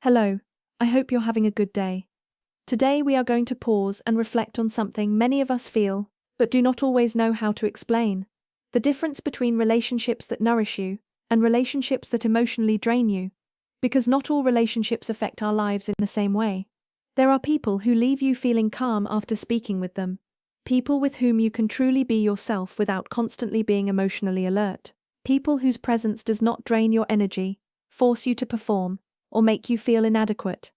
Hello, I hope you're having a good day. Today we are going to pause and reflect on something many of us feel, but do not always know how to explain. The difference between relationships that nourish you and relationships that emotionally drain you. Because not all relationships affect our lives in the same way. There are people who leave you feeling calm after speaking with them. People with whom you can truly be yourself without constantly being emotionally alert. People whose presence does not drain your energy, force you to perform, or make you feel inadequate.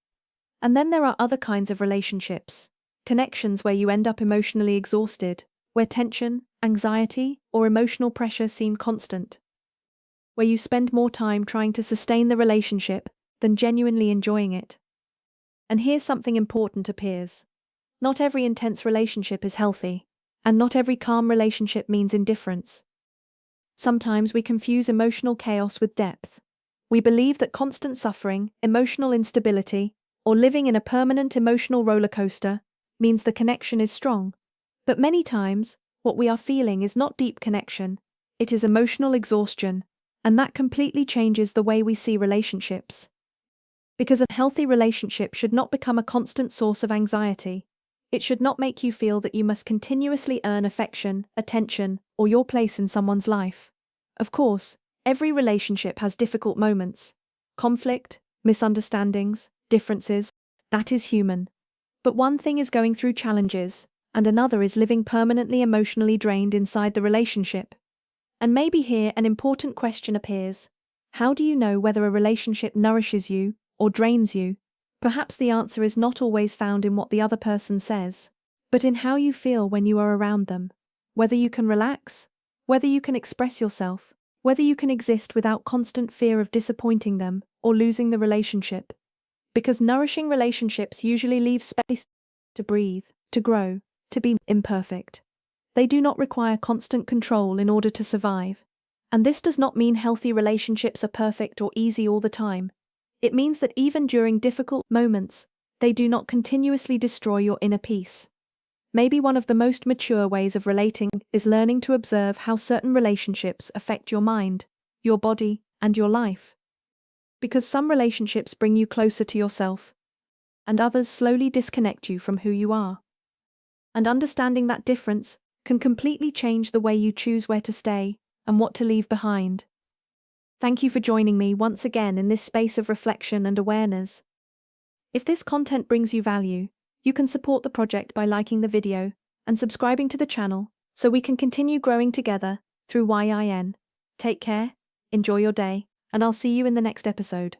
And then there are other kinds of relationships. Connections where you end up emotionally exhausted, where tension, anxiety, or emotional pressure seem constant. Where you spend more time trying to sustain the relationship than genuinely enjoying it. And here something important appears. Not every intense relationship is healthy, and not every calm relationship means indifference. Sometimes we confuse emotional chaos with depth. We believe that constant suffering, emotional instability, or living in a permanent emotional roller coaster means the connection is strong. But many times, what we are feeling is not deep connection, it is emotional exhaustion, and that completely changes the way we see relationships. Because a healthy relationship should not become a constant source of anxiety. It should not make you feel that you must continuously earn affection, attention, or your place in someone's life. Of course, every relationship has difficult moments. Conflict, misunderstandings, differences, that is human. But one thing is going through challenges, and another is living permanently emotionally drained inside the relationship. And maybe here an important question appears. How do you know whether a relationship nourishes you or drains you? Perhaps the answer is not always found in what the other person says, but in how you feel when you are around them. Whether you can relax, whether you can express yourself, whether you can exist without constant fear of disappointing them or losing the relationship. Because nourishing relationships usually leave space to breathe, to grow, to be imperfect. They do not require constant control in order to survive. And this does not mean healthy relationships are perfect or easy all the time. It means that even during difficult moments, they do not continuously destroy your inner peace. Maybe one of the most mature ways of relating is learning to observe how certain relationships affect your mind, your body, and your life. Because some relationships bring you closer to yourself, and others slowly disconnect you from who you are. And understanding that difference can completely change the way you choose where to stay and what to leave behind. Thank you for joining me once again in this space of reflection and awareness. If this content brings you value, you can support the project by liking the video and subscribing to the channel so we can continue growing together through YIN. Take care, enjoy your day, and I'll see you in the next episode.